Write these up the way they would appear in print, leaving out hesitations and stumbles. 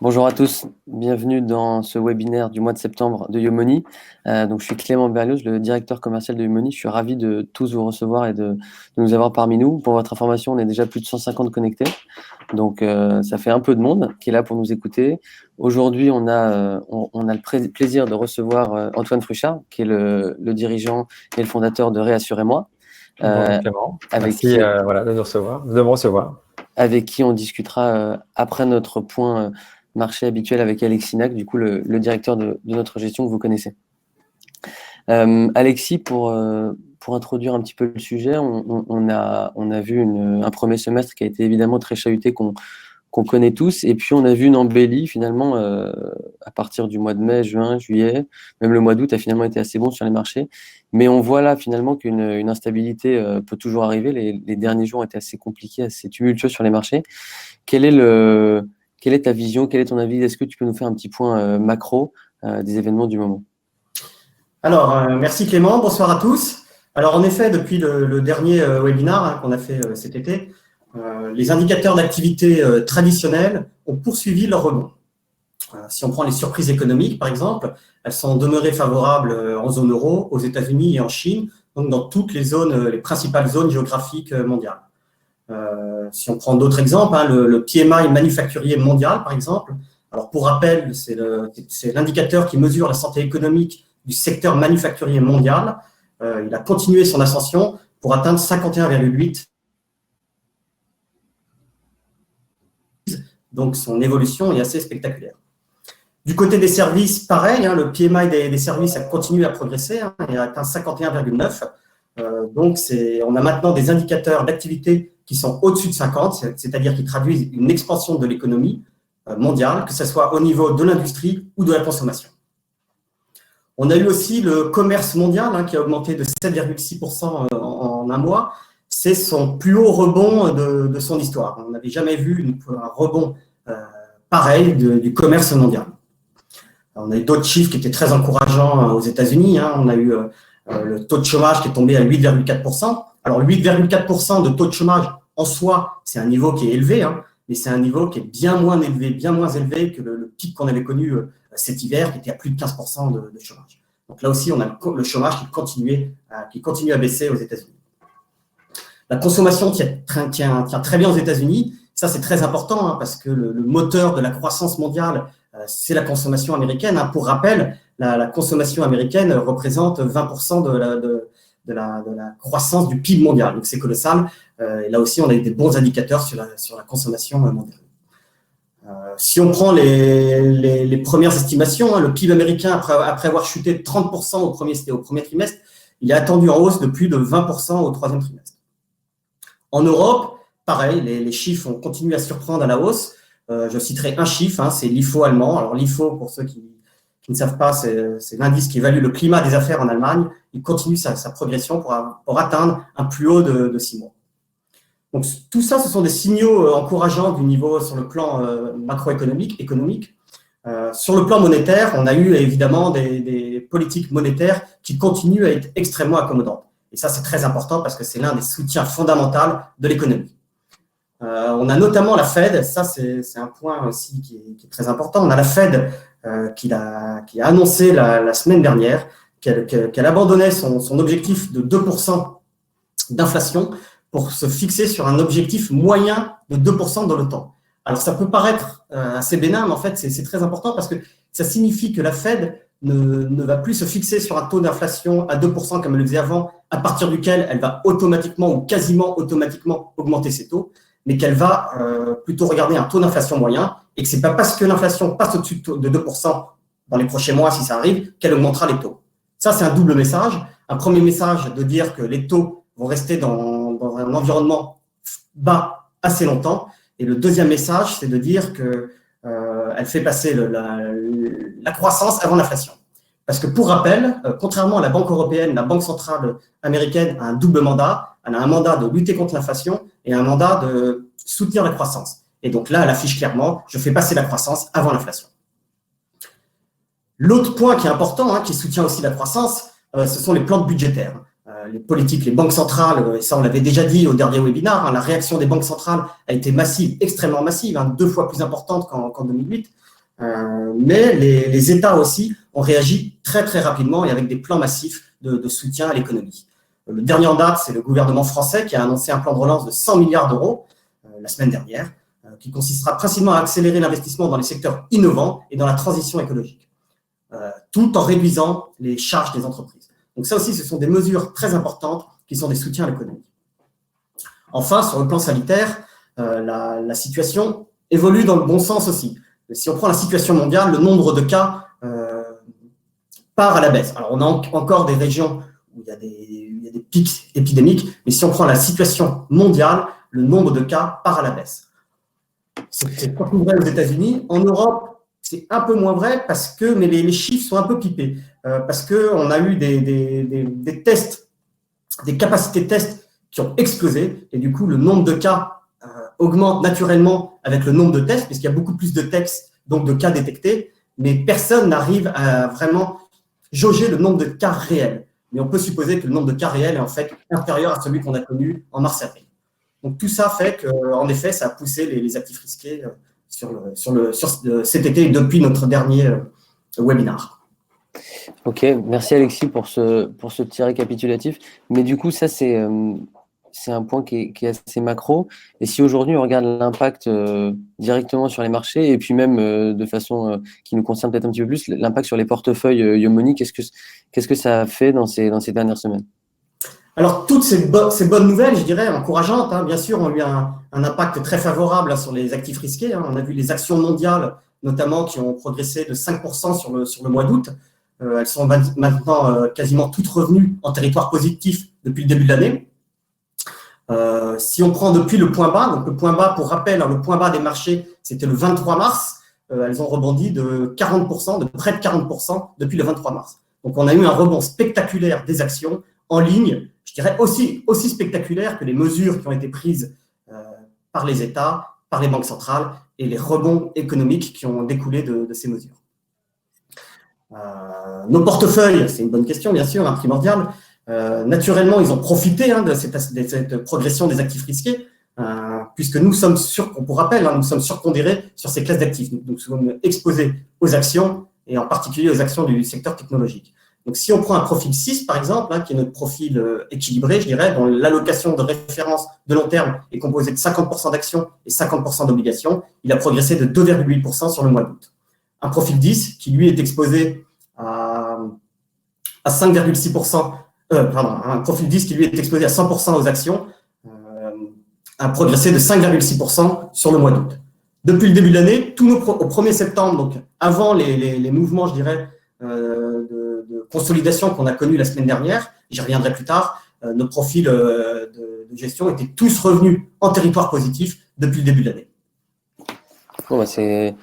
Bonjour à tous, bienvenue dans ce webinaire du mois de septembre de Yomoni. Donc, je suis Clément Berlioz, le directeur commercial de Yomoni. Je suis ravi de tous vous recevoir et de nous avoir parmi nous. Pour votre information, on est déjà plus de 150 connectés. Donc, ça fait un peu de monde qui est là pour nous écouter. Aujourd'hui, on a le plaisir de recevoir Antoine Fruchard, qui est le dirigeant et le fondateur de Réassurez-moi. Bonjour Clément, avec merci qui- de me recevoir. avec qui on discutera après notre point marché habituel avec Alexis Nac, du coup le directeur de notre gestion que vous connaissez. Alexis, pour introduire un petit peu le sujet, on a vu un premier semestre qui a été évidemment très chahuté, qu'on connaît tous, et puis on a vu une embellie finalement à partir du mois de mai, juin, juillet, même le mois d'août a finalement été assez bon sur les marchés, mais on voit là finalement qu'une instabilité peut toujours arriver. Les derniers jours ont été assez compliqués, assez tumultueux sur les marchés. Quelle est ta vision, quel est ton avis? Est-ce que tu peux nous faire un petit point macro des événements du moment? Alors, merci Clément, bonsoir à tous. Alors, en effet, depuis le dernier webinar qu'on a fait cet été, les indicateurs d'activité traditionnels ont poursuivi leur rebond. Si on prend les surprises économiques, par exemple, elles sont demeurées favorables en zone euro, aux États-Unis et en Chine, donc dans toutes les zones, les principales zones géographiques mondiales. Si on prend d'autres exemples, le PMI manufacturier mondial, par exemple, alors pour rappel, c'est l'indicateur qui mesure la santé économique du secteur manufacturier mondial. Il a continué son ascension pour atteindre 51,8. Donc, son évolution est assez spectaculaire. Du côté des services, pareil, le PMI des services a continué à progresser et a atteint 51,9. Donc, on a maintenant des indicateurs d'activité qui sont au-dessus de 50, c'est-à-dire qui traduisent une expansion de l'économie mondiale, que ce soit au niveau de l'industrie ou de la consommation. On a eu aussi le commerce mondial qui a augmenté de 7,6% en un mois. C'est son plus haut rebond de son histoire. On n'avait jamais vu un rebond pareil du commerce mondial. On a eu d'autres chiffres qui étaient très encourageants aux États-Unis. On a eu le taux de chômage qui est tombé à 8,4%. Alors 8,4% de taux de chômage en soi, c'est un niveau qui est élevé, mais c'est un niveau qui est bien moins élevé que le pic qu'on avait connu cet hiver, qui était à plus de 15% de chômage. Donc là aussi, on a le chômage qui continue à baisser aux États-Unis. La consommation tient très bien aux États-Unis. Ça, c'est très important parce que le moteur de la croissance mondiale, c'est la consommation américaine. Pour rappel, la consommation américaine représente 20% de la croissance du PIB mondial. Donc, c'est colossal. Et là aussi, on a des bons indicateurs sur la consommation mondiale. Si on prend les premières estimations, le PIB américain, après avoir chuté de 30% au premier trimestre, il est attendu en hausse de plus de 20% au troisième trimestre. En Europe, pareil, les chiffres ont continué à surprendre à la hausse. Je citerai un chiffre, c'est l'IFO allemand. Alors l'IFO, pour ceux qui ne savent pas, c'est l'indice qui évalue le climat des affaires en Allemagne. Il continue sa progression pour atteindre un plus haut de 6 mois. Donc tout ça, ce sont des signaux encourageants du niveau sur le plan macroéconomique, économique. Sur le plan monétaire, on a eu évidemment des politiques monétaires qui continuent à être extrêmement accommodantes. Et ça, c'est très important parce que c'est l'un des soutiens fondamentaux de l'économie. On a notamment la Fed, ça c'est un point aussi qui est très important. On a la Fed qui a annoncé la semaine dernière qu'elle abandonnait son objectif de 2% d'inflation pour se fixer sur un objectif moyen de 2% dans le temps. Alors ça peut paraître assez bénin, mais en fait c'est très important parce que ça signifie que la Fed ne va plus se fixer sur un taux d'inflation à 2% comme elle le faisait avant, à partir duquel elle va automatiquement ou quasiment automatiquement augmenter ses taux, mais qu'elle va plutôt regarder un taux d'inflation moyen et que ce n'est pas parce que l'inflation passe au-dessus de 2% dans les prochains mois, si ça arrive, qu'elle augmentera les taux. Ça, c'est un double message. Un premier message de dire que les taux vont rester dans un environnement bas assez longtemps. Et le deuxième message, c'est de dire qu'elle fait passer la croissance avant l'inflation. Parce que pour rappel, contrairement à la Banque européenne, la Banque centrale américaine a un double mandat. Elle a un mandat de lutter contre l'inflation et un mandat de soutenir la croissance. Et donc là, elle affiche clairement, je fais passer la croissance avant l'inflation. L'autre point qui est important, qui soutient aussi la croissance, ce sont les plans budgétaires. Les politiques, les banques centrales, et ça on l'avait déjà dit au dernier webinaire, la réaction des banques centrales a été massive, extrêmement massive, 2 fois plus importante qu'en 2008. mais les États aussi ont réagi très, très rapidement et avec des plans massifs de soutien à l'économie. Le dernier en date, c'est le gouvernement français qui a annoncé un plan de relance de 100 milliards d'euros la semaine dernière, qui consistera principalement à accélérer l'investissement dans les secteurs innovants et dans la transition écologique, tout en réduisant les charges des entreprises. Donc ça aussi, ce sont des mesures très importantes qui sont des soutiens à l'économie. Enfin, sur le plan sanitaire, la situation évolue dans le bon sens aussi. Si on prend la situation mondiale, le nombre de cas part à la baisse. Alors, on a encore des régions où il y a des pics épidémiques, mais si on prend la situation mondiale, le nombre de cas part à la baisse. C'est pas vrai aux États-Unis. En Europe, c'est un peu moins vrai mais les chiffres sont un peu pipés parce qu'on a eu des tests, des capacités de tests qui ont explosé et du coup, le nombre de cas augmente naturellement avec le nombre de tests puisqu'il y a beaucoup plus de tests, donc de cas détectés, mais personne n'arrive à vraiment jauger le nombre de cas réels. Mais on peut supposer que le nombre de cas réels est en fait inférieur à celui qu'on a connu en mars-avril. Donc tout ça fait qu'en effet, ça a poussé les actifs risqués sur cet été depuis notre dernier webinaire. Ok, merci Alexis pour ce petit récapitulatif. Mais du coup, ça, c'est un point qui est assez macro. Et si aujourd'hui, on regarde l'impact directement sur les marchés, et puis même de façon qui nous concerne peut-être un petit peu plus, l'impact sur les portefeuilles Yomoni, qu'est-ce que ça a fait dans ces dernières semaines? Alors, toutes ces bonnes nouvelles, je dirais, encourageantes, bien sûr, ont eu un impact très favorable sur les actifs risqués. On a vu les actions mondiales, notamment, qui ont progressé de 5% sur le mois d'août. Elles sont maintenant quasiment toutes revenues en territoire positif depuis le début de l'année. Si on prend depuis le point bas, donc le point bas, pour rappel, le point bas des marchés, c'était le 23 mars. Elles ont rebondi de 40%, de près de 40% depuis le 23 mars. Donc, on a eu un rebond spectaculaire des actions en ligne, je dirais aussi spectaculaire que les mesures qui ont été prises par les États, par les banques centrales et les rebonds économiques qui ont découlé de ces mesures. Nos portefeuilles, c'est une bonne question, bien sûr, primordiale. Naturellement, ils ont profité de cette progression des actifs risqués, puisque nous sommes pour rappel, nous sommes surpondérés sur ces classes d'actifs. Nous sommes exposés aux actions et en particulier aux actions du secteur technologique. Donc, si on prend un profil 6, par exemple, qui est notre profil équilibré, je dirais, dont l'allocation de référence de long terme est composée de 50% d'actions et 50% d'obligations, il a progressé de 2,8% sur le mois d'août. Un profil 10, qui lui est exposé à 5,6%, un profil 10 qui lui est exposé à 100% aux actions, a progressé de 5,6% sur le mois d'août. Depuis le début de l'année, au 1er septembre, donc avant les mouvements, je dirais, de consolidation qu'on a connus la semaine dernière, j'y reviendrai plus tard, nos profils de gestion étaient tous revenus en territoire positif depuis le début de l'année. Bon, c'est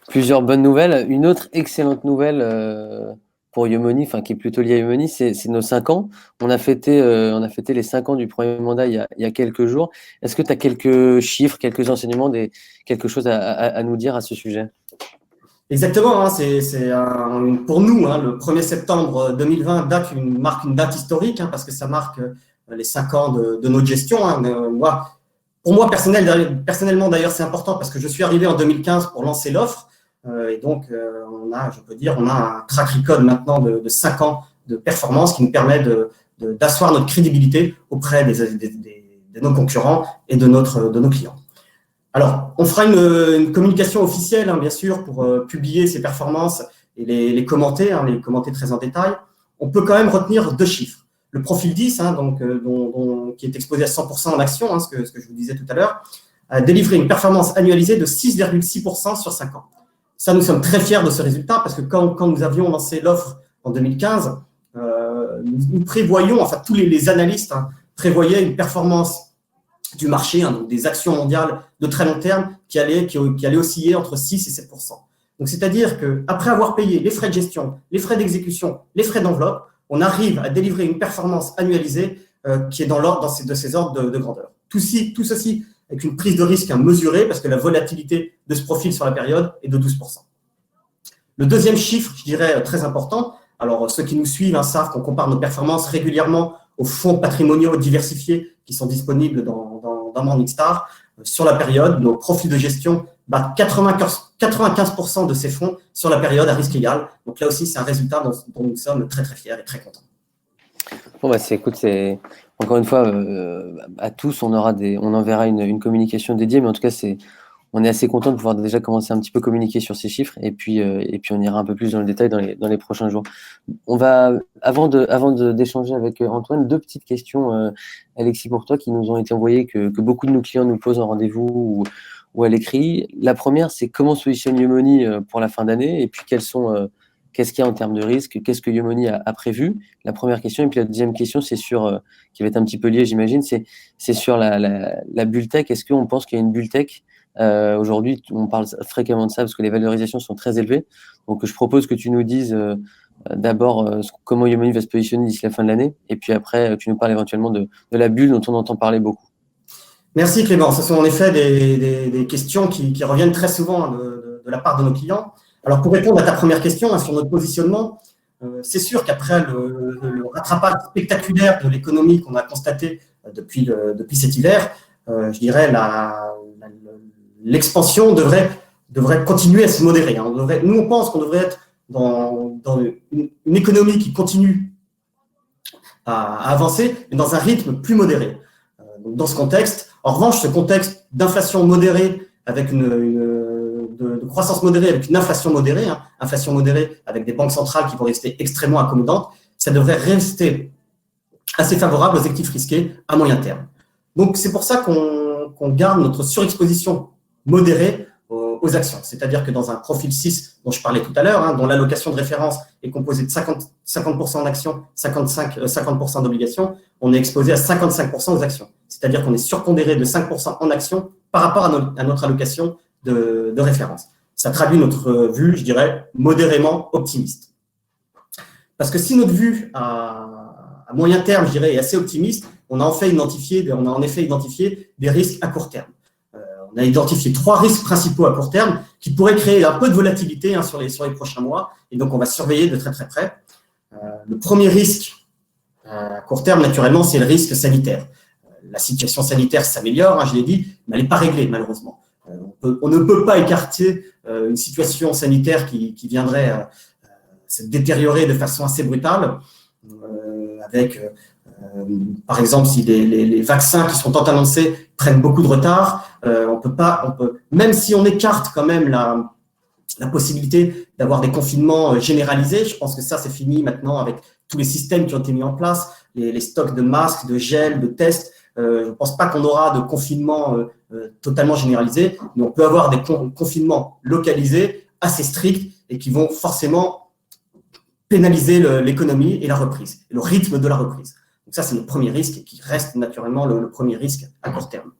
plusieurs bonnes nouvelles. Une autre excellente nouvelle pour Yomoni, qui est plutôt liée à Yomoni, c'est nos 5 ans. On a fêté les 5 ans du premier mandat il y a quelques jours. Est-ce que tu as quelques chiffres, quelques enseignements, quelque chose à nous dire à ce sujet? Exactement, pour nous, le 1er septembre 2020 marque une date historique, parce que ça marque les 5 ans de notre gestion. Pour moi, personnellement d'ailleurs, c'est important parce que je suis arrivé en 2015 pour lancer l'offre. Et donc, on a un track record maintenant de 5 ans de performance qui nous permet d'asseoir notre crédibilité auprès de nos concurrents et de nos clients. Alors, on fera une communication officielle, bien sûr, pour publier ces performances et les commenter, les commenter très en détail. On peut quand même retenir 2 chiffres. Le profil 10, qui est exposé à 100% en actions, ce que je vous disais tout à l'heure, a délivré une performance annualisée de 6,6% sur 5 ans. Ça, nous sommes très fiers de ce résultat parce que quand nous avions lancé l'offre en 2015, nous prévoyions, tous les analystes prévoyaient une performance du marché, donc des actions mondiales de très long terme qui allaient osciller entre 6 et 7%. Donc, c'est-à-dire qu'après avoir payé les frais de gestion, les frais d'exécution, les frais d'enveloppe, on arrive à délivrer une performance annualisée qui est dans l'ordre de ces ordres de grandeur. Tout ceci avec une prise de risque mesurée parce que la volatilité de ce profil sur la période est de 12%. Le deuxième chiffre, je dirais, très important, alors ceux qui nous suivent savent qu'on compare nos performances régulièrement aux fonds patrimoniaux diversifiés qui sont disponibles dans Morningstar. sur la période. Nos profils de gestion battent 95% de ces fonds sur la période à risque égal. Donc là aussi, c'est un résultat dont nous sommes très, très fiers et très contents. Bon, bah, c'est encore une fois, à tous, on enverra une communication dédiée, mais en tout cas, on est assez content de pouvoir déjà commencer un petit peu communiquer sur ces chiffres, et puis on ira un peu plus dans le détail dans les prochains jours. On va, avant d'échanger avec Antoine, deux petites questions, Alexis, pour toi, qui nous ont été envoyées, que beaucoup de nos clients nous posent en rendez-vous ou à l'écrit. La première, c'est comment se positionne Yomoni pour la fin d'année, et puis qu'est-ce qu'il y a en termes de risque, qu'est-ce que Yomoni a prévu? La première question. Et puis la deuxième question, c'est qui va être un petit peu liée, j'imagine, c'est sur la bulle tech. Est-ce qu'on pense qu'il y a une bulle tech? Aujourd'hui, on parle fréquemment de ça parce que les valorisations sont très élevées. Donc, je propose que tu nous dises d'abord comment Yomoni va se positionner d'ici la fin de l'année. Et puis après, tu nous parles éventuellement de la bulle dont on entend parler beaucoup. Merci Clément. Ce sont en effet des questions qui reviennent très souvent de la part de nos clients. Alors, pour répondre à ta première question sur notre positionnement, c'est sûr qu'après le rattrapage spectaculaire de l'économie qu'on a constaté depuis cet hiver, je dirais l'expansion devrait continuer à se modérer. Nous, on pense qu'on devrait être dans une économie qui continue à avancer, mais dans un rythme plus modéré. Donc, dans ce contexte, en revanche, ce contexte d'inflation modérée avec de croissance modérée avec une inflation modérée, inflation modérée avec des banques centrales qui vont rester extrêmement accommodantes, ça devrait rester assez favorable aux actifs risqués à moyen terme. Donc, c'est pour ça qu'on garde notre surexposition modérée aux actions. C'est-à-dire que dans un profil 6 dont je parlais tout à l'heure, dont l'allocation de référence est composée de 50% en actions, 50% d'obligations, on est exposé à 55% aux actions. C'est-à-dire qu'on est surpondéré de 5% en actions par rapport à notre allocation de référence. Ça traduit notre vue, je dirais, modérément optimiste. Parce que si notre vue à moyen terme, je dirais, est assez optimiste, on a en effet identifié des risques à court terme. On a identifié 3 risques principaux à court terme qui pourraient créer un peu de volatilité sur les prochains mois, et donc on va surveiller de très très près. Le premier risque à court terme, naturellement, c'est le risque sanitaire. La situation sanitaire s'améliore, je l'ai dit, mais elle n'est pas réglée, malheureusement. On ne peut pas écarter une situation sanitaire qui viendrait se détériorer de façon assez brutale, avec, par exemple, si les vaccins qui sont tant annoncés prennent beaucoup de retard, même si on écarte quand même la possibilité d'avoir des confinements généralisés, je pense que ça, c'est fini maintenant avec tous les systèmes qui ont été mis en place, les stocks de masques, de gel, de tests. Je ne pense pas qu'on aura de confinement totalement généralisé, mais on peut avoir des confinements localisés assez stricts et qui vont forcément pénaliser l'économie et la reprise, le rythme de la reprise. Donc ça, c'est le premier risque et qui reste naturellement le premier risque à court terme.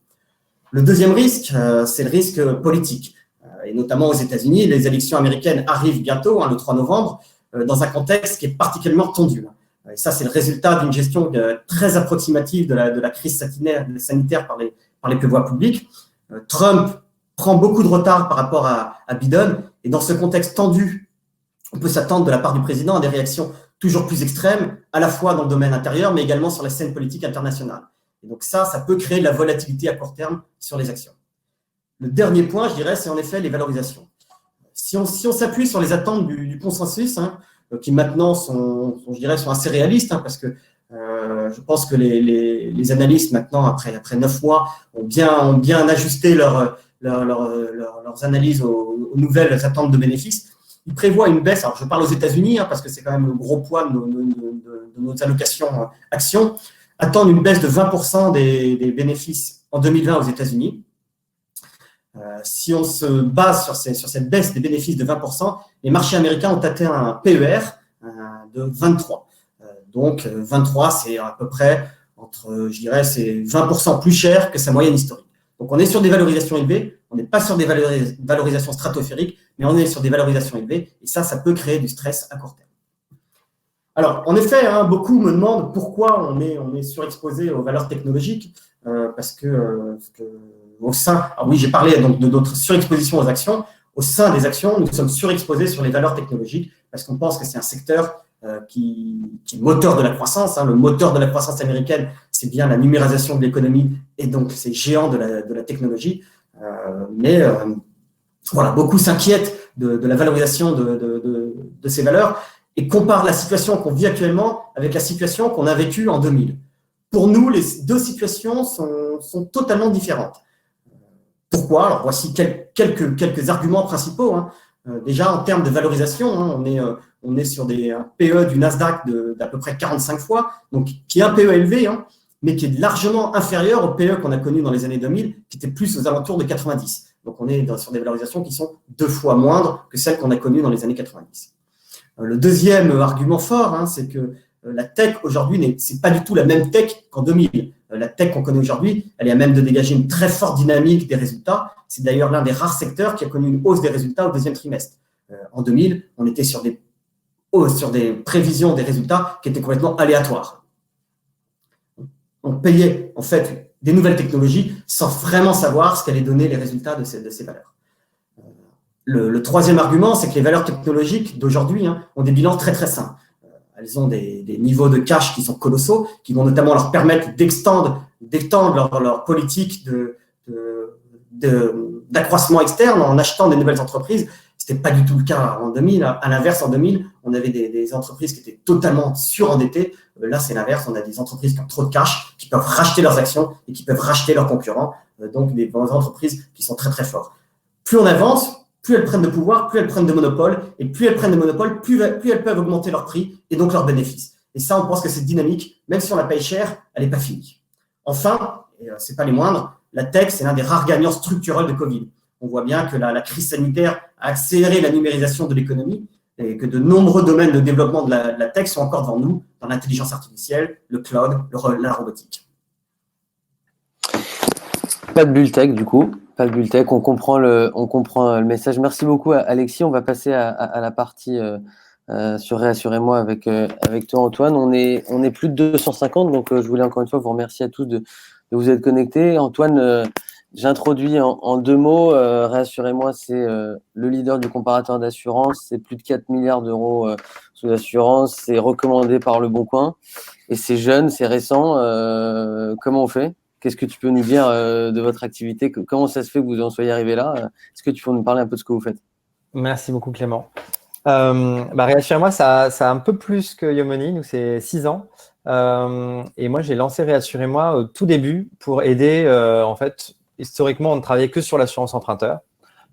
Le deuxième risque, c'est le risque politique. Et notamment aux États-Unis, les élections américaines arrivent bientôt, le 3 novembre, dans un contexte qui est particulièrement tendu. Et ça, c'est le résultat d'une gestion très approximative de la crise sanitaire par les pouvoirs publics. Trump prend beaucoup de retard par rapport à Biden. Et dans ce contexte tendu, on peut s'attendre de la part du président à des réactions toujours plus extrêmes, à la fois dans le domaine intérieur, mais également sur la scène politique internationale. Et donc ça peut créer de la volatilité à court terme sur les actions. Le dernier point, je dirais, c'est en effet les valorisations. Si on s'appuie sur les attentes du consensus, qui maintenant sont assez réalistes, parce que je pense que les analystes maintenant, après 9 mois, ont bien ajusté leurs analyses aux nouvelles attentes de bénéfices. Ils prévoient une baisse, alors je parle aux États-Unis, parce que c'est quand même le gros poids de nos allocations actions, attendent une baisse de 20% des bénéfices en 2020 aux États-Unis. Si on se base sur cette baisse des bénéfices de 20%, les marchés américains ont atteint un PER de 23. Donc 23, c'est à peu près c'est 20% plus cher que sa moyenne historique. Donc on est sur des valorisations élevées, on n'est pas sur des valorisations stratosphériques, mais on est sur des valorisations élevées, et ça peut créer du stress à court terme. Alors, en effet, beaucoup me demandent pourquoi on est surexposé aux valeurs technologiques, parce que au sein, oui, j'ai parlé donc de notre surexposition aux actions. Au sein des actions, nous sommes surexposés sur les valeurs technologiques parce qu'on pense que c'est un secteur qui est moteur de la croissance. Le moteur de la croissance américaine, c'est bien la numérisation de l'économie et donc ces géants de la technologie. Voilà, beaucoup s'inquiètent de la valorisation de ces valeurs et comparent la situation qu'on vit actuellement avec la situation qu'on a vécue en 2000. Pour nous, les deux situations sont totalement différentes. Pourquoi? Alors, voici quelques arguments principaux. Hein. Déjà, en termes de valorisation, hein, on est sur un PE du Nasdaq d'à peu près 45 fois, donc qui est un PE élevé, hein, mais qui est largement inférieur au PE qu'on a connu dans les années 2000, qui était plus aux alentours de 90. Donc, on est sur des valorisations qui sont 2 fois moindres que celles qu'on a connues dans les années 90. Le deuxième argument fort, hein, c'est que la tech aujourd'hui, c'est pas du tout la même tech qu'en 2000. La tech qu'on connaît aujourd'hui, elle est à même de dégager une très forte dynamique des résultats. C'est d'ailleurs l'un des rares secteurs qui a connu une hausse des résultats au deuxième trimestre. En 2000, on était sur des prévisions des résultats qui étaient complètement aléatoires. On payait en fait des nouvelles technologies sans vraiment savoir ce qu'allaient donner les résultats de ces valeurs. Le troisième argument, c'est que les valeurs technologiques d'aujourd'hui ont des bilans très très sains. Elles ont des niveaux de cash qui sont colossaux, qui vont notamment leur permettre d'étendre leur politique d'accroissement externe en achetant des nouvelles entreprises. Ce n'était pas du tout le cas en 2000. À l'inverse, en 2000, on avait des entreprises qui étaient totalement surendettées. Là, c'est l'inverse. On a des entreprises qui ont trop de cash, qui peuvent racheter leurs actions et qui peuvent racheter leurs concurrents. Donc, des entreprises qui sont très, très fortes. Plus on avance, plus elles prennent de pouvoir, plus elles prennent de monopole, et plus elles prennent de monopole, plus elles peuvent augmenter leurs prix et donc leurs bénéfices. Et ça, on pense que cette dynamique, même si on la paye cher, elle n'est pas finie. Enfin, et ce n'est pas les moindres, la tech, c'est l'un des rares gagnants structurels de Covid. On voit bien que la crise sanitaire a accéléré la numérisation de l'économie et que de nombreux domaines de développement de la tech sont encore devant nous, dans l'intelligence artificielle, le cloud, la robotique. Pas de bulle tech, du coup. Pas de bulle tech. On comprend le message. Merci beaucoup, Alexis. On va passer à la partie sur Réassurez-moi avec toi, Antoine. On est plus de 250, donc je voulais encore une fois vous remercier à tous de vous être connectés. Antoine, j'introduis en 2 mots. Réassurez-moi, c'est le leader du comparateur d'assurance. C'est plus de 4 milliards d'euros sous assurance. C'est recommandé par Le Bon Coin. Et c'est jeune, c'est récent. Comment on fait? Qu'est-ce que tu peux nous dire de votre activité? Comment ça se fait que vous en soyez arrivé là? Est-ce que tu peux nous parler un peu de ce que vous faites? Merci beaucoup, Clément. Réassurez-moi, ça a un peu plus que Yomoni. Nous, c'est 6 ans. Et moi, j'ai lancé Réassurez-moi au tout début pour aider, en fait, historiquement, on ne travaillait que sur l'assurance emprunteur.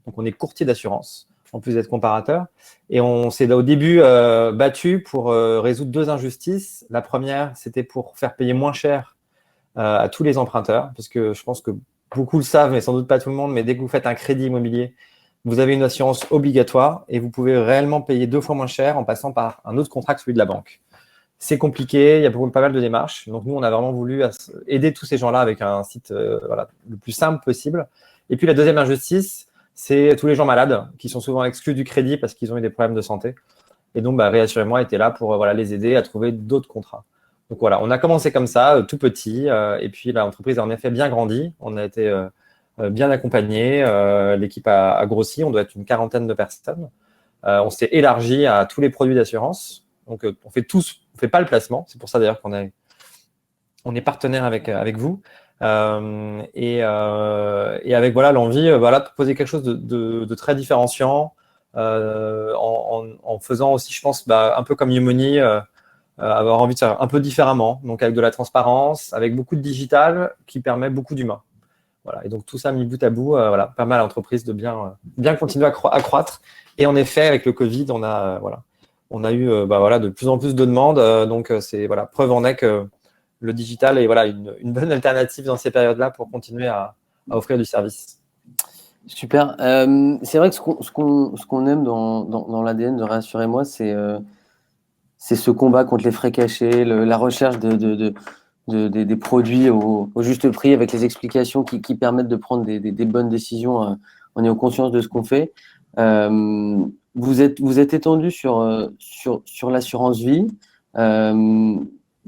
Donc, on est courtier d'assurance, en plus d'être comparateur. Et on s'est au début battu pour résoudre 2 injustices. La première, c'était pour faire payer moins cher à tous les emprunteurs, parce que je pense que beaucoup le savent, mais sans doute pas tout le monde, mais dès que vous faites un crédit immobilier, vous avez une assurance obligatoire et vous pouvez réellement payer 2 fois moins cher en passant par un autre contrat que celui de la banque. C'est compliqué, il y a pas mal de démarches. Donc, nous, on a vraiment voulu aider tous ces gens-là avec un site le plus simple possible. Et puis, la deuxième injustice, c'est tous les gens malades qui sont souvent exclus du crédit parce qu'ils ont eu des problèmes de santé. Et donc, Réassurez-moi était là pour les aider à trouver d'autres contrats. Donc, voilà, on a commencé comme ça, tout petit. Et puis, l'entreprise a en effet bien grandi. On a été bien accompagné. L'équipe a grossi. On doit être une 40aine de personnes. On s'est élargi à tous les produits d'assurance. Donc, on fait pas le placement. C'est pour ça d'ailleurs qu'on est partenaire avec vous. Et avec l'envie de proposer quelque chose de très différenciant en faisant aussi, je pense, un peu comme Yomoni, avoir envie de faire un peu différemment, donc avec de la transparence, avec beaucoup de digital qui permet beaucoup d'humain. Voilà. Et donc tout ça mis bout à bout, permet à l'entreprise de bien continuer à croître. Et en effet, avec le Covid, on a eu de plus en plus de demandes. Donc c'est preuve en est que le digital est une bonne alternative dans ces périodes-là pour continuer à offrir du service. Super. C'est vrai que ce qu'on aime dans l'ADN de Réassurez-moi, c'est ce combat contre les frais cachés, la recherche des produits au juste prix avec les explications qui permettent de prendre des bonnes décisions en ayant conscience de ce qu'on fait. Vous êtes étendu sur l'assurance vie.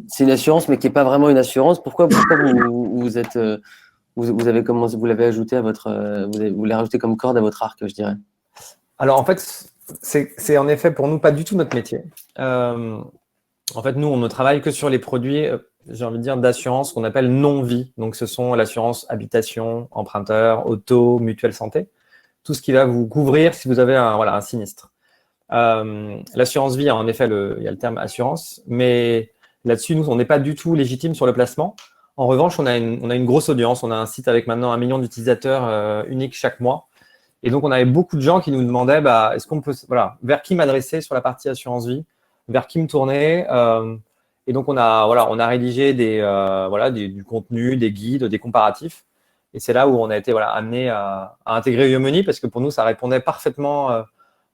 C'est une assurance, mais qui n'est pas vraiment une assurance. Pourquoi vous avez commencé, vous l'avez ajouté vous l'avez rajouté comme corde à votre arc, je dirais? Alors en fait, c'est en effet pour nous pas du tout notre métier. En fait, nous, on ne travaille que sur les produits, j'ai envie de dire, d'assurance qu'on appelle non-vie. Donc, ce sont l'assurance habitation, emprunteur, auto, mutuelle santé. Tout ce qui va vous couvrir si vous avez un sinistre. L'assurance vie, en effet, il y a le terme assurance, mais là-dessus, nous, on n'est pas du tout légitime sur le placement. En revanche, on a une grosse audience. On a un site avec maintenant 1 million d'utilisateurs uniques chaque mois. Et donc, on avait beaucoup de gens qui nous demandaient est-ce qu'on peut, vers qui m'adresser sur la partie assurance vie, vers qui me tourner. Et donc, on a rédigé du contenu, des guides, des comparatifs. Et c'est là où on a été amené à intégrer Yomoni parce que pour nous, ça répondait parfaitement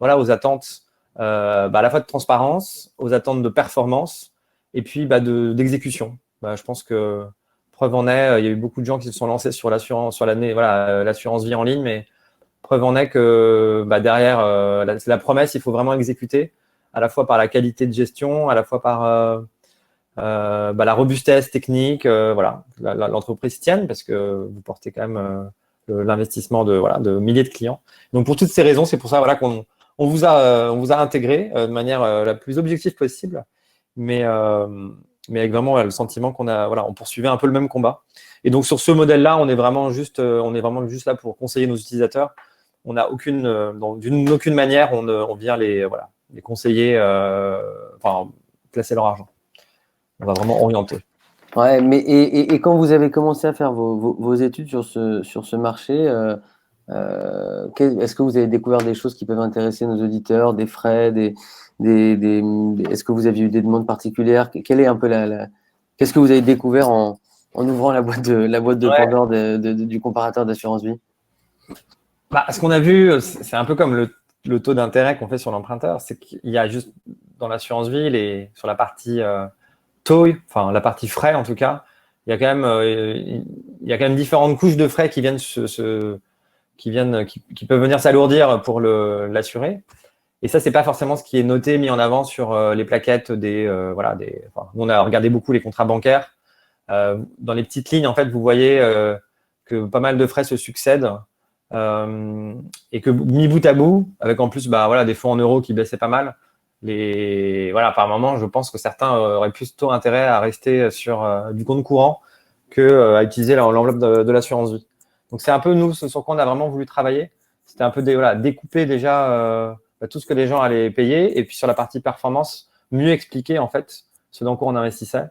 aux attentes à la fois de transparence, aux attentes de performance et puis d'exécution. Je pense que preuve en est, il y a eu beaucoup de gens qui se sont lancés sur l'assurance vie en ligne, mais preuve en est que derrière la promesse, il faut vraiment exécuter, à la fois par la qualité de gestion, à la fois par la robustesse technique, l'entreprise tienne parce que vous portez quand même l'investissement de milliers de clients. Donc pour toutes ces raisons, c'est pour ça qu'on vous a intégré de manière la plus objective possible, mais avec vraiment le sentiment on poursuivait un peu le même combat. Et donc sur ce modèle-là, on est vraiment juste là pour conseiller nos utilisateurs. On n'a d'une aucune manière, on vient les conseiller, placer leur argent. On va vraiment orienter. Ouais, mais et quand vous avez commencé à faire vos études sur ce marché, est-ce que vous avez découvert des choses qui peuvent intéresser nos auditeurs, des frais, est-ce que vous aviez eu des demandes particulières? Quelle est un peu qu'est-ce que vous avez découvert en ouvrant la boîte de Pandore du comparateur d'assurance vie? Ce qu'on a vu, c'est un peu comme le taux d'intérêt qu'on fait sur l'emprunteur, c'est qu'il y a juste dans l'assurance vie, sur la partie taux, enfin la partie frais en tout cas, il y a quand même différentes couches de frais qui viennent qui peuvent venir s'alourdir pour l'assuré. Et ça, c'est pas forcément ce qui est noté, mis en avant sur les plaquettes nous, on a regardé beaucoup les contrats bancaires. Dans les petites lignes, en fait, vous voyez que pas mal de frais se succèdent et que mis bout à bout, avec en plus des fonds en euros qui baissaient pas mal, par moment, je pense que certains auraient plutôt intérêt à rester sur du compte courant que à utiliser l'enveloppe de l'assurance vie. Donc, c'est un peu nous, ce sur quoi on a vraiment voulu travailler. C'était un peu découper déjà tout ce que les gens allaient payer et puis sur la partie performance, mieux expliquer en fait ce dans quoi on investissait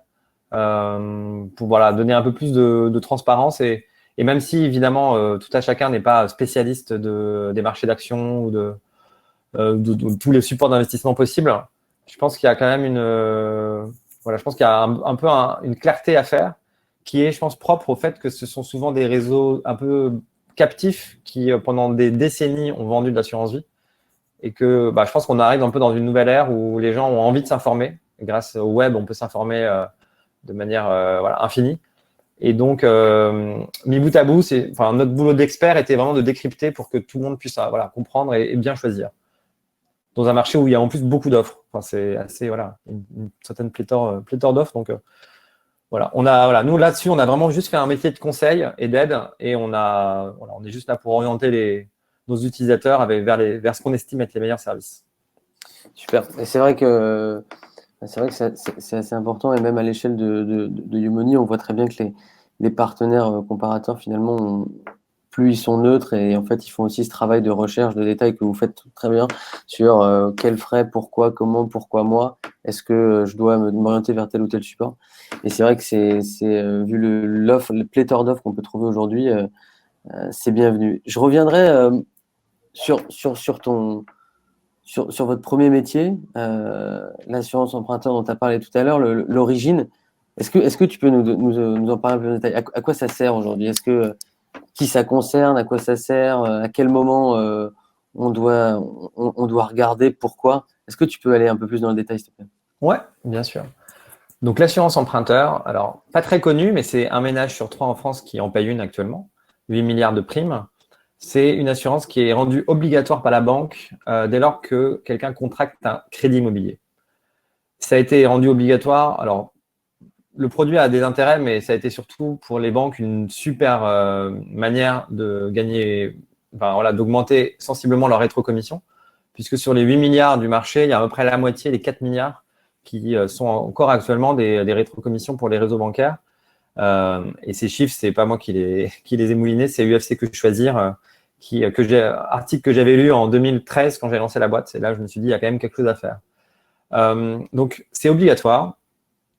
pour donner un peu plus de transparence et même si évidemment tout à chacun n'est pas spécialiste des marchés d'actions ou de tous les supports d'investissement possibles, je pense qu'il y a quand même je pense qu'il y a un peu une clarté à faire qui est, je pense, propre au fait que ce sont souvent des réseaux un peu captifs qui, pendant des décennies, ont vendu de l'assurance vie et que je pense qu'on arrive un peu dans une nouvelle ère où les gens ont envie de s'informer. Grâce au web, on peut s'informer de manière infinie. Et donc, mis bout à bout, notre boulot d'expert était vraiment de décrypter pour que tout le monde puisse comprendre et bien choisir. Dans un marché où il y a en plus beaucoup d'offres. C'est assez, une certaine pléthore d'offres. Donc, nous, là-dessus, on a vraiment juste fait un métier de conseil et d'aide et on est juste là pour orienter nos utilisateurs vers ce qu'on estime être les meilleurs services. Super. Et c'est vrai que c'est assez important et même à l'échelle de Yomoni, on voit très bien que les partenaires comparateurs, finalement, plus ils sont neutres et en fait, ils font aussi ce travail de recherche, de détail que vous faites très bien sur quels frais, pourquoi, comment, pourquoi moi, est-ce que je dois m'orienter vers tel ou tel support. Et c'est vrai que vu le pléthore d'offres qu'on peut trouver aujourd'hui, c'est bienvenu. Je reviendrai sur votre premier métier, l'assurance emprunteur dont tu as parlé tout à l'heure, l'origine. Est-ce que tu peux nous en parler un peu en détail? À quoi ça sert aujourd'hui? Qui ça concerne? À quoi ça sert? À quel moment on doit regarder? Pourquoi? Est-ce que tu peux aller un peu plus dans le détail, s'il te plaît? Ouais, bien sûr. Donc, l'assurance emprunteur, alors pas très connue, mais c'est un ménage sur 3 en France qui en paye une actuellement, 8 milliards de primes. C'est une assurance qui est rendue obligatoire par la banque dès lors que quelqu'un contracte un crédit immobilier. Ça a été rendu obligatoire. Alors, le produit a des intérêts, mais ça a été surtout pour les banques une super manière de gagner, d'augmenter sensiblement leur rétrocommission, puisque sur les 8 milliards du marché, il y a à peu près la moitié, les 4 milliards, qui sont encore actuellement des rétrocommissions pour les réseaux bancaires. Et ces chiffres, c'est pas moi qui les ai moulinés, c'est UFC Que Choisir, article que j'avais lu en 2013 quand j'ai lancé la boîte. Et là, je me suis dit, il y a quand même quelque chose à faire. Donc, c'est obligatoire.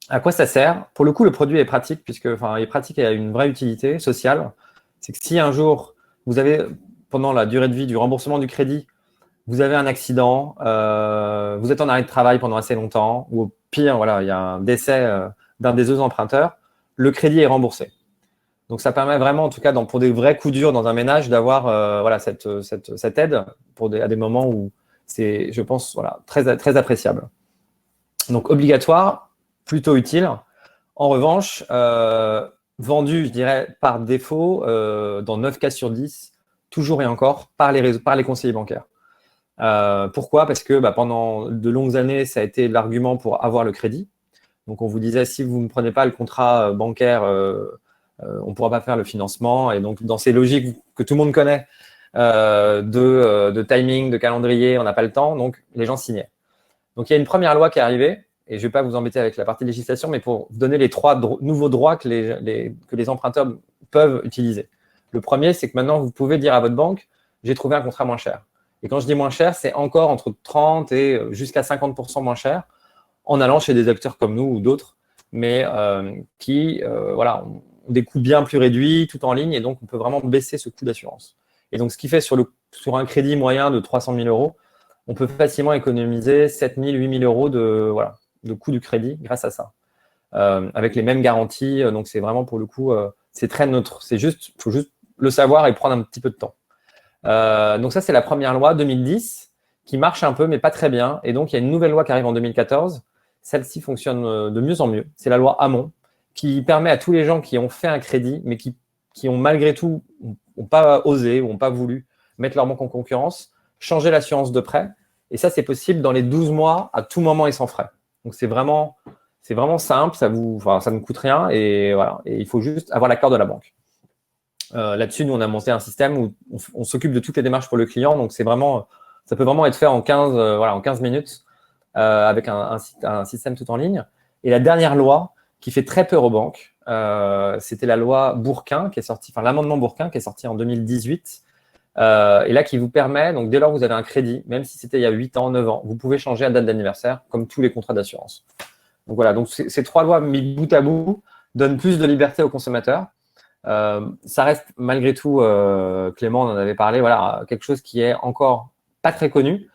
À quoi ça sert? Pour le coup, le produit est pratique, il est pratique et a une vraie utilité sociale. C'est que si un jour, vous avez, pendant la durée de vie du remboursement du crédit, vous avez un accident, vous êtes en arrêt de travail pendant assez longtemps, ou au pire, voilà, il y a un décès d'un des deux emprunteurs, le crédit est remboursé. Donc, ça permet vraiment, en tout cas, pour des vrais coups durs dans un ménage, d'avoir cette aide à des moments où c'est, je pense, très, très appréciable. Donc, obligatoire, plutôt utile. En revanche, vendu, je dirais, par défaut, dans 9 cas sur 10, toujours et encore, par les conseillers bancaires. Pourquoi? Parce que pendant de longues années, ça a été l'argument pour avoir le crédit. Donc, on vous disait, si vous ne prenez pas le contrat bancaire, on ne pourra pas faire le financement. Et donc, dans ces logiques que tout le monde connaît, de timing, de calendrier, on n'a pas le temps, donc les gens signaient. Donc, il y a une première loi qui est arrivée, et je ne vais pas vous embêter avec la partie législation, mais pour vous donner les 3 nouveaux droits que les emprunteurs peuvent utiliser. Le premier, c'est que maintenant, vous pouvez dire à votre banque, j'ai trouvé un contrat moins cher. Et quand je dis moins cher, c'est encore entre 30 et jusqu'à 50% moins cher, en allant chez des acteurs comme nous ou d'autres, mais qui ont des coûts bien plus réduits, tout en ligne, et donc on peut vraiment baisser ce coût d'assurance. Et donc, ce qui fait sur un crédit moyen de 300 000 euros, on peut facilement économiser 7 000, 8 000 euros de coût du crédit grâce à ça, avec les mêmes garanties. Donc, c'est vraiment pour le coup, c'est très neutre. Il faut juste le savoir et prendre un petit peu de temps. Donc, ça, c'est la première loi 2010 qui marche un peu, mais pas très bien. Et donc, il y a une nouvelle loi qui arrive en 2014. Celle-ci fonctionne de mieux en mieux. C'est la loi Hamon qui permet à tous les gens qui ont fait un crédit, mais qui ont malgré tout n'ont pas osé ou n'ont pas voulu mettre leur banque en concurrence, changer l'assurance de prêt. Et ça, c'est possible dans les 12 mois, à tout moment et sans frais. Donc, c'est vraiment simple, ça ne coûte rien et voilà. Et il faut juste avoir l'accord de la banque. Là-dessus, nous, on a monté un système où on s'occupe de toutes les démarches pour le client. Donc, ça peut vraiment être fait en 15 minutes avec un système tout en ligne. Et la dernière loi qui fait très peur aux banques, c'était la loi Bourquin l'amendement Bourquin qui est sorti en 2018. Et là, qui vous permet, donc dès lors que vous avez un crédit, même si c'était il y a 8 ans, 9 ans, vous pouvez changer à date d'anniversaire, comme tous les contrats d'assurance. Donc voilà, donc ces 3 lois mis bout à bout donnent plus de liberté aux consommateurs. Ça reste malgré tout, Clément, on en avait parlé, quelque chose qui est encore pas très connu,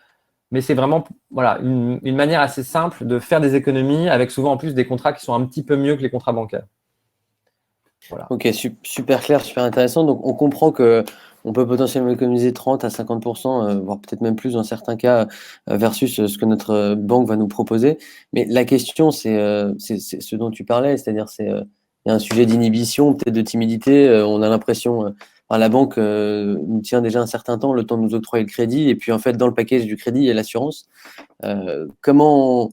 mais c'est vraiment une manière assez simple de faire des économies avec souvent en plus des contrats qui sont un petit peu mieux que les contrats bancaires. Voilà. Ok, super clair, super intéressant. Donc, on comprend qu'on peut potentiellement économiser 30 à 50%, voire peut-être même plus dans certains cas, versus ce que notre banque va nous proposer. Mais la question, c'est ce dont tu parlais, c'est-à-dire il y a un sujet d'inhibition, peut-être de timidité. On a l'impression, la banque nous tient déjà un certain temps, le temps de nous octroyer le crédit, et puis en fait, dans le package du crédit, il y a l'assurance. Comment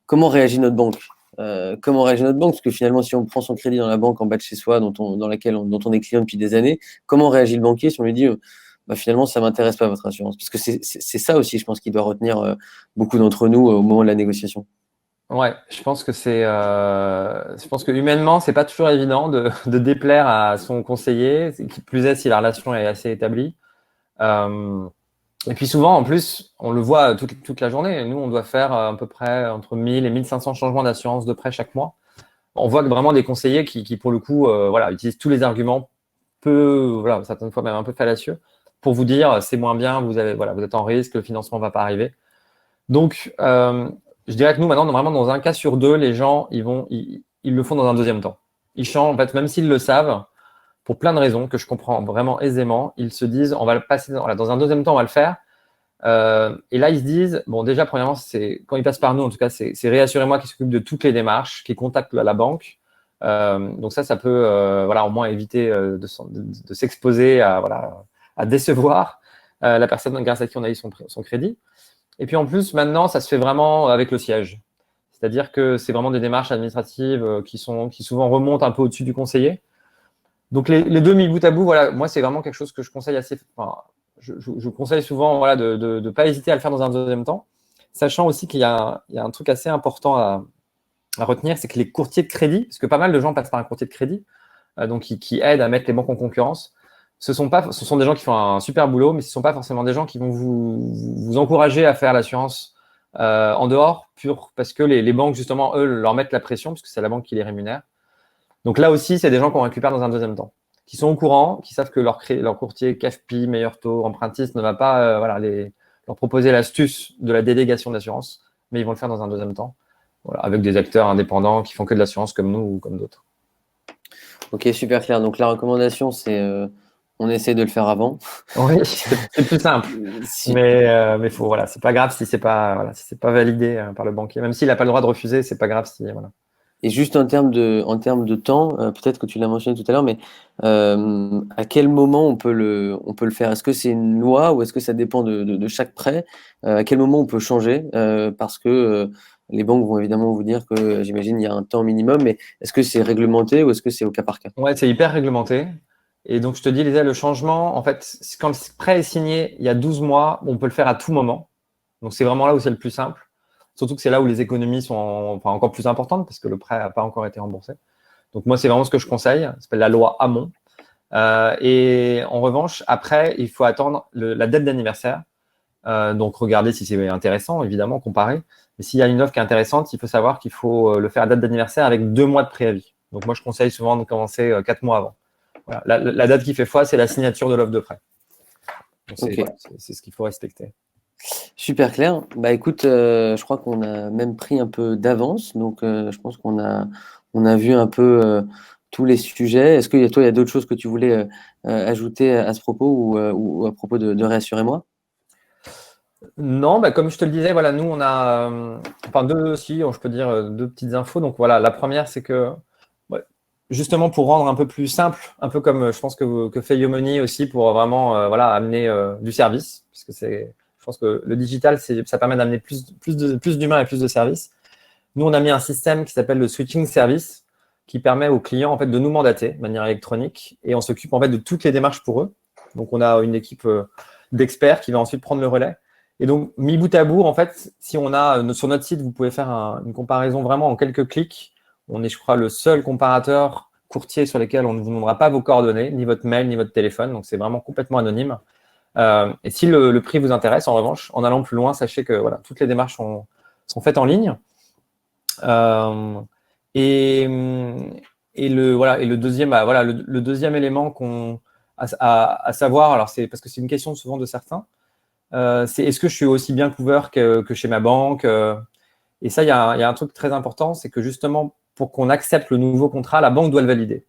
réagit notre banque? Parce que finalement, si on prend son crédit dans la banque en bas de chez soi, dont on est client depuis des années, comment réagit le banquier si on lui dit finalement, ça ne m'intéresse pas votre assurance? Parce que c'est ça aussi, je pense, qui doit retenir beaucoup d'entre nous au moment de la négociation. Ouais, je pense que humainement, c'est pas toujours évident de déplaire à son conseiller, qui plus est si la relation est assez établie. Et puis souvent, en plus, on le voit toute la journée. Nous, on doit faire à peu près entre 1000 et 1500 changements d'assurance de prêt chaque mois. On voit que vraiment des conseillers qui pour le coup, utilisent tous les arguments, certaines fois même un peu fallacieux, pour vous dire c'est moins bien, vous êtes en risque, le financement ne va pas arriver. Donc, je dirais que nous, maintenant, vraiment dans un cas sur 2, les gens, ils le font dans un deuxième temps. Ils changent, en fait, même s'ils le savent, pour plein de raisons que je comprends vraiment aisément, ils se disent, on va le passer dans un deuxième temps, on va le faire. Et là, ils se disent, bon, déjà, premièrement, quand ils passent par nous, en tout cas, c'est Réassurez-moi qui s'occupe de toutes les démarches, qui contacte la banque. Donc ça peut, au moins éviter de s'exposer à décevoir la personne grâce à qui on a eu son crédit. Et puis en plus, maintenant, ça se fait vraiment avec le siège. C'est-à-dire que c'est vraiment des démarches administratives qui souvent remontent un peu au-dessus du conseiller. Donc, les 2 mis bout à bout, moi, c'est vraiment quelque chose que je conseille je conseille souvent de ne pas hésiter à le faire dans un deuxième temps. sachant aussi qu'il y a un truc assez important à retenir, c'est que les courtiers de crédit, parce que pas mal de gens passent par un courtier de crédit, donc qui aident à mettre les banques en concurrence, ce sont des gens qui font un super boulot, mais ce ne sont pas forcément des gens qui vont vous encourager à faire l'assurance en dehors, parce que les banques, justement, eux, leur mettent la pression, parce que c'est la banque qui les rémunère. Donc là aussi, c'est des gens qu'on récupère dans un deuxième temps, qui sont au courant, qui savent que leur courtier CAFPI, meilleur taux, empruntiste, ne va pas leur proposer l'astuce de la délégation d'assurance, mais ils vont le faire dans un deuxième temps, voilà, avec des acteurs indépendants qui font que de l'assurance comme nous ou comme d'autres. Ok, super clair. Donc la recommandation, c'est on essaie de le faire avant. Oui, c'est plus simple. Mais faut, voilà, c'est pas grave si c'est pas validé par le banquier. Même s'il n'a pas le droit de refuser, c'est pas grave si voilà. Et juste en termes de temps, peut-être que tu l'as mentionné tout à l'heure, mais à quel moment on peut le faire? Est-ce que c'est une loi ou est-ce que ça dépend de chaque prêt? À quel moment on peut changer? Parce que les banques vont évidemment vous dire que, j'imagine, il y a un temps minimum, mais est-ce que c'est réglementé ou est-ce que c'est au cas par cas? Ouais, c'est hyper réglementé. Et donc, je te dis, Lisa, le changement, en fait, quand le prêt est signé il y a 12 mois, on peut le faire à tout moment. Donc, c'est vraiment là où c'est le plus simple. Surtout que c'est là où les économies sont encore plus importantes parce que le prêt n'a pas encore été remboursé. Donc, moi, c'est vraiment ce que je conseille. Ça s'appelle la loi Hamon. Et en revanche, après, il faut attendre la date d'anniversaire. Donc, regardez si c'est intéressant, évidemment, comparer. Mais s'il y a une offre qui est intéressante, il faut savoir qu'il faut le faire à date d'anniversaire avec 2 mois de préavis. Donc, moi, je conseille souvent de commencer 4 mois avant. Voilà. La date qui fait foi, c'est la signature de l'offre de prêt. Okay. C'est ce qu'il faut respecter. Super clair. Bah écoute, je crois qu'on a même pris un peu d'avance, donc je pense qu'on a vu un peu tous les sujets. Est-ce qu'il y a d'autres choses que tu voulais ajouter à ce propos ou à propos de Réassurez-moi? Non, bah comme je te le disais, voilà, nous on a, je peux dire deux petites infos. Donc voilà, la première c'est que justement pour rendre un peu plus simple, un peu comme je pense que fait Yomoni aussi pour vraiment amener du service, parce que je pense que le digital ça permet d'amener plus d'humains et plus de services. Nous on a mis un système qui s'appelle le switching service, qui permet aux clients en fait de nous mandater de manière électronique et on s'occupe en fait de toutes les démarches pour eux. Donc on a une équipe d'experts qui va ensuite prendre le relais. Et donc, mis bout à bout, en fait, si on a sur notre site, vous pouvez faire une comparaison vraiment en quelques clics. On est, je crois, le seul comparateur courtier sur lequel on ne vous demandera pas vos coordonnées, ni votre mail, ni votre téléphone. Donc, c'est vraiment complètement anonyme. Et si le prix vous intéresse, en revanche, en allant plus loin, sachez que voilà, toutes les démarches sont faites en ligne. Et le deuxième, le deuxième élément à savoir, alors c'est parce que c'est une question souvent de certains. C'est est-ce que je suis aussi bien couvert que chez ma banque et ça, il y a un truc très important, c'est que justement, pour qu'on accepte le nouveau contrat, la banque doit le valider.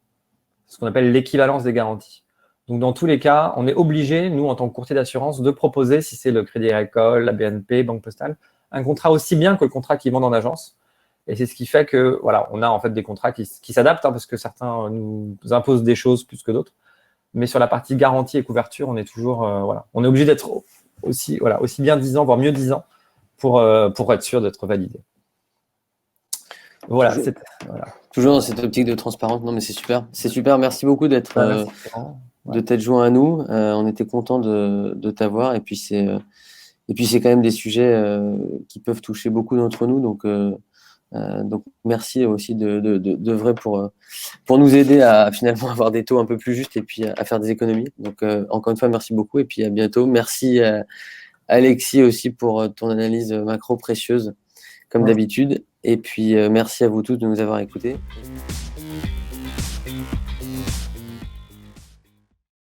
C'est ce qu'on appelle l'équivalence des garanties. Donc, dans tous les cas, on est obligé, nous, en tant que courtier d'assurance, de proposer, si c'est le Crédit Agricole, la BNP, Banque Postale, un contrat aussi bien que le contrat qu'ils vendent en agence. Et c'est ce qui fait que, voilà, on a en fait des contrats qui s'adaptent, parce que certains nous imposent des choses plus que d'autres. Mais sur la partie garantie et couverture, on est toujours, on est obligé d'être aussi bien 10 ans, voire mieux 10 ans, pour être sûr d'être validé. Voilà. Toujours dans cette optique de transparence. Non, mais c'est super. C'est super. Merci beaucoup de t'être joint à nous. On était content de t'avoir. Et puis, c'est quand même des sujets qui peuvent toucher beaucoup d'entre nous. Donc merci aussi de vrai pour nous aider à finalement avoir des taux un peu plus justes et puis à faire des économies. Donc, encore une fois, merci beaucoup. Et puis, à bientôt. Merci, Alexis, aussi pour ton analyse macro précieuse, comme d'habitude. Et puis, merci à vous tous de nous avoir écoutés.